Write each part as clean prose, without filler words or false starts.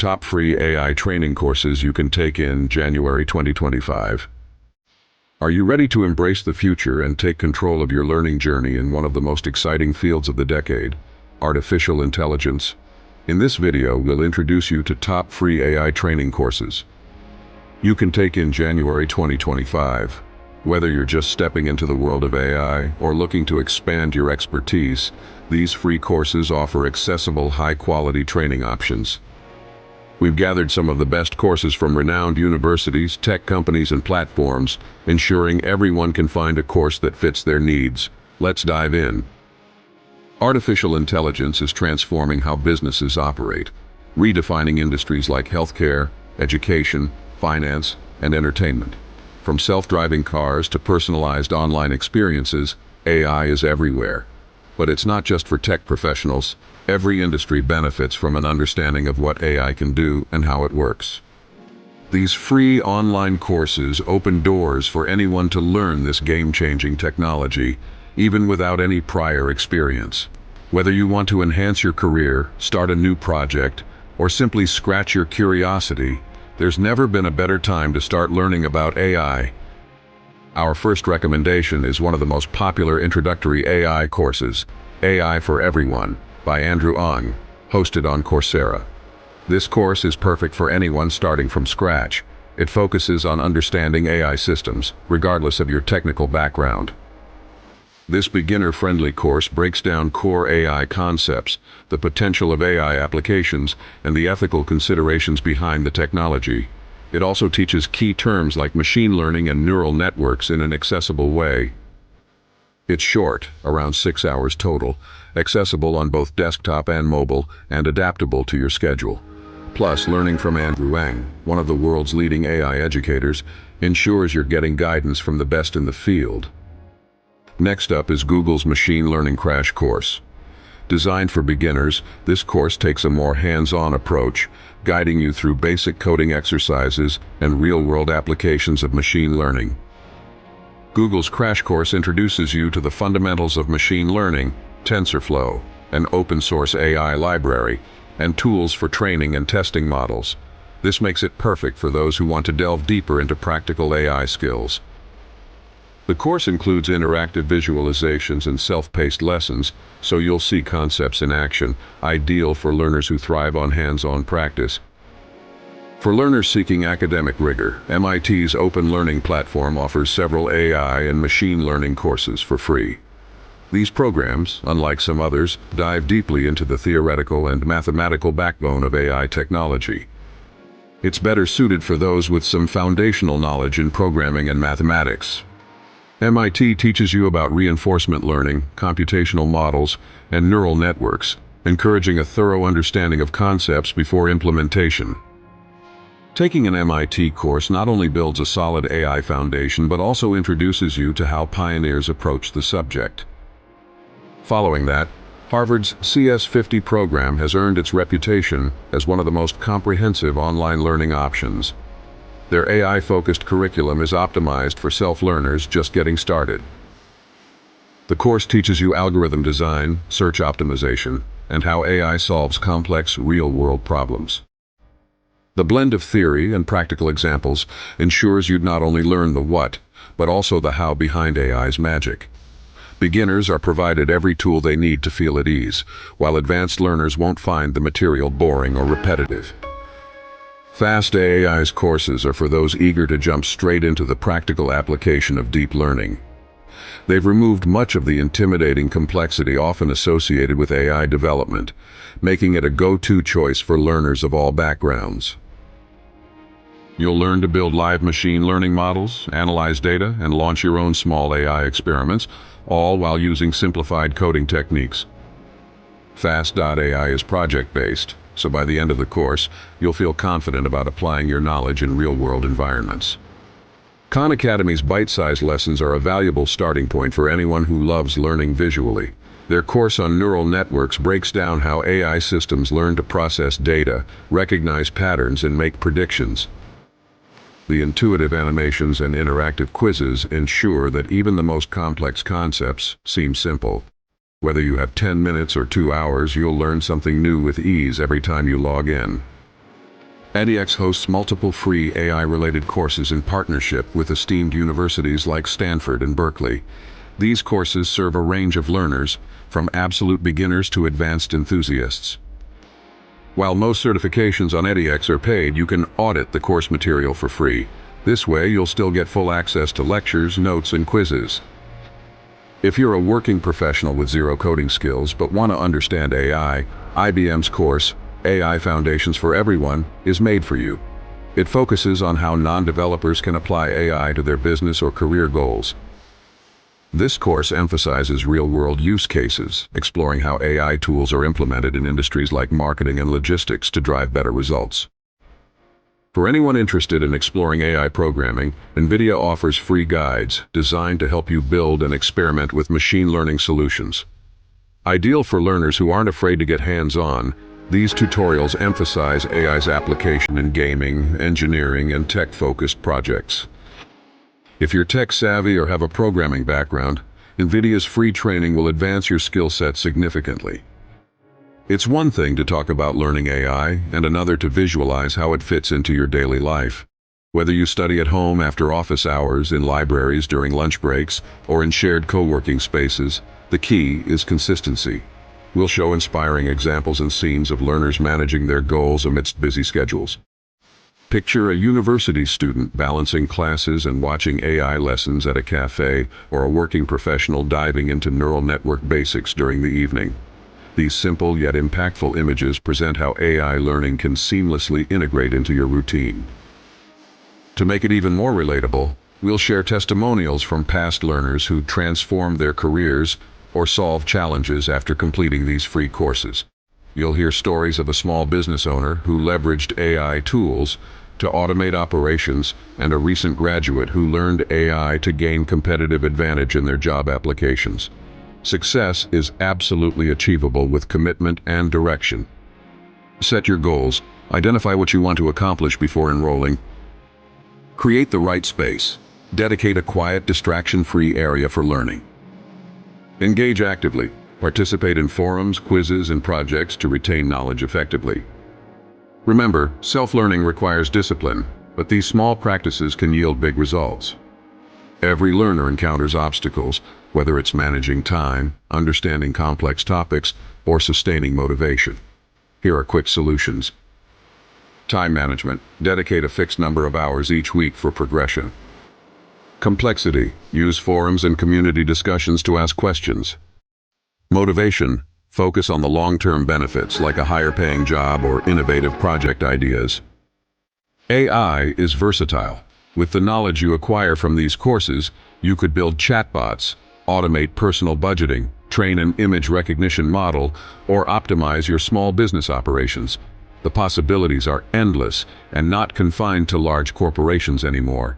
top free AI training courses you can take in January 2025. Are you ready to embrace the future and take control of your learning journey in one of the most exciting fields of the decade, artificial intelligence? In this video, we'll introduce you to top free AI training courses you can take in January 2025. Whether you're just stepping into the world of AI or looking to expand your expertise, these free courses offer accessible, high-quality training options. We've gathered some of the best courses from renowned universities, tech companies, and platforms, ensuring everyone can find a course that fits their needs. Let's dive in. Artificial intelligence is transforming how businesses operate, redefining industries like healthcare, education, finance, and entertainment. From self-driving cars to personalized online experiences, AI is everywhere. But it's not just for tech professionals. Every industry benefits from an understanding of what AI can do and how it works. These free online courses open doors for anyone to learn this game-changing technology, even without any prior experience. Whether you want to enhance your career, start a new project, or simply scratch your curiosity, there's never been a better time to start learning about AI. Our first recommendation is one of the most popular introductory AI courses, AI for Everyone, by Andrew Ng, hosted on Coursera. This course is perfect for anyone starting from scratch. It focuses on understanding AI systems, regardless of your technical background. This beginner-friendly course breaks down core AI concepts, the potential of AI applications, and the ethical considerations behind the technology. It also teaches key terms like machine learning and neural networks in an accessible way. It's short, around 6 hours total, accessible on both desktop and mobile, and adaptable to your schedule. Plus, learning from Andrew Ng, one of the world's leading AI educators, ensures you're getting guidance from the best in the field. Next up is Google's Machine Learning Crash Course. Designed for beginners, this course takes a more hands-on approach, guiding you through basic coding exercises and real-world applications of machine learning. Google's Crash Course introduces you to the fundamentals of machine learning, TensorFlow, an open-source AI library, and tools for training and testing models. This makes it perfect for those who want to delve deeper into practical AI skills. The course includes interactive visualizations and self-paced lessons, so you'll see concepts in action, ideal for learners who thrive on hands-on practice. For learners seeking academic rigor, MIT's Open Learning platform offers several AI and machine learning courses for free. These programs, unlike some others, dive deeply into the theoretical and mathematical backbone of AI technology. It's better suited for those with some foundational knowledge in programming and mathematics. MIT teaches you about reinforcement learning, computational models, and neural networks, encouraging a thorough understanding of concepts before implementation. Taking an MIT course not only builds a solid AI foundation, but also introduces you to how pioneers approach the subject. Following that, Harvard's CS50 program has earned its reputation as one of the most comprehensive online learning options. Their AI-focused curriculum is optimized for self-learners just getting started. The course teaches you algorithm design, search optimization, and how AI solves complex, real-world problems. The blend of theory and practical examples ensures you'd not only learn the what, but also the how behind AI's magic. Beginners are provided every tool they need to feel at ease, while advanced learners won't find the material boring or repetitive. Fast AI's courses are for those eager to jump straight into the practical application of deep learning. They've removed much of the intimidating complexity often associated with AI development, making it a go-to choice for learners of all backgrounds. You'll learn to build live machine learning models, analyze data, and launch your own small AI experiments, all while using simplified coding techniques. Fast.ai is project-based, so by the end of the course, you'll feel confident about applying your knowledge in real-world environments. Khan Academy's bite-sized lessons are a valuable starting point for anyone who loves learning visually. Their course on neural networks breaks down how AI systems learn to process data, recognize patterns, and make predictions. The intuitive animations and interactive quizzes ensure that even the most complex concepts seem simple. Whether you have 10 minutes or 2 hours, you'll learn something new with ease every time you log in. edX hosts multiple free AI-related courses in partnership with esteemed universities like Stanford and Berkeley. These courses serve a range of learners, from absolute beginners to advanced enthusiasts. While most certifications on edX are paid, you can audit the course material for free. This way, you'll still get full access to lectures, notes, and quizzes. If you're a working professional with zero coding skills but want to understand AI, IBM's course, AI Foundations for Everyone, is made for you. It focuses on how non-developers can apply AI to their business or career goals. This course emphasizes real-world use cases, exploring how AI tools are implemented in industries like marketing and logistics to drive better results. For anyone interested in exploring AI programming, NVIDIA offers free guides designed to help you build and experiment with machine learning solutions. Ideal for learners who aren't afraid to get hands-on, these tutorials emphasize AI's application in gaming, engineering, and tech-focused projects. If you're tech-savvy or have a programming background, NVIDIA's free training will advance your skill set significantly. It's one thing to talk about learning AI, and another to visualize how it fits into your daily life. Whether you study at home after office hours, in libraries during lunch breaks, or in shared co-working spaces, the key is consistency. We'll show inspiring examples and scenes of learners managing their goals amidst busy schedules. Picture a university student balancing classes and watching AI lessons at a cafe, or a working professional diving into neural network basics during the evening. These simple yet impactful images present how AI learning can seamlessly integrate into your routine. To make it even more relatable, we'll share testimonials from past learners who transformed their careers or solved challenges after completing these free courses. You'll hear stories of a small business owner who leveraged AI tools to automate operations, and a recent graduate who learned AI to gain competitive advantage in their job applications. Success is absolutely achievable with commitment and direction. Set your goals. Identify what you want to accomplish before enrolling. Create the right space. Dedicate a quiet, distraction-free area for learning. Engage actively. Participate in forums, quizzes, and projects to retain knowledge effectively. Remember, self-learning requires discipline, but these small practices can yield big results. Every learner encounters obstacles, whether it's managing time, understanding complex topics, or sustaining motivation. Here are quick solutions. Time management. Dedicate a fixed number of hours each week for progression. Complexity. Use forums and community discussions to ask questions. Motivation. Focus on the long-term benefits like a higher-paying job or innovative project ideas. AI is versatile. With the knowledge you acquire from these courses, you could build chatbots, automate personal budgeting, train an image recognition model, or optimize your small business operations. The possibilities are endless and not confined to large corporations anymore.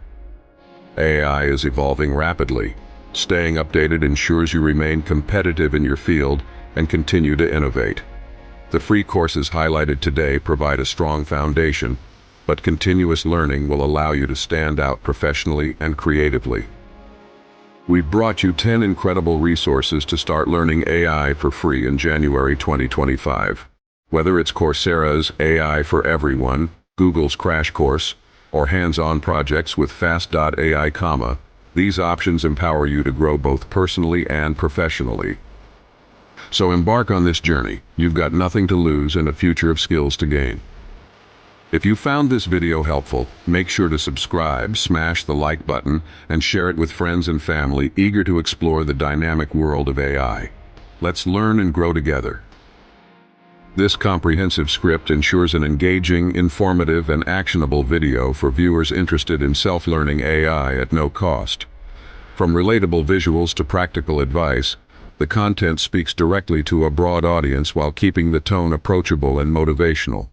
AI is evolving rapidly. Staying updated ensures you remain competitive in your field and continue to innovate. The free courses highlighted today provide a strong foundation, but continuous learning will allow you to stand out professionally and creatively. We've brought you 10 incredible resources to start learning AI for free in January 2025. Whether it's Coursera's AI for Everyone, Google's Crash Course, or hands-on projects with Fast.ai, these options empower you to grow both personally and professionally. So embark on this journey. You've got nothing to lose and a future of skills to gain. If you found this video helpful, make sure to subscribe, smash the like button, and share it with friends and family eager to explore the dynamic world of AI. Let's learn and grow together. This comprehensive script ensures an engaging, informative, and actionable video for viewers interested in self-learning AI at no cost. From relatable visuals to practical advice, the content speaks directly to a broad audience while keeping the tone approachable and motivational.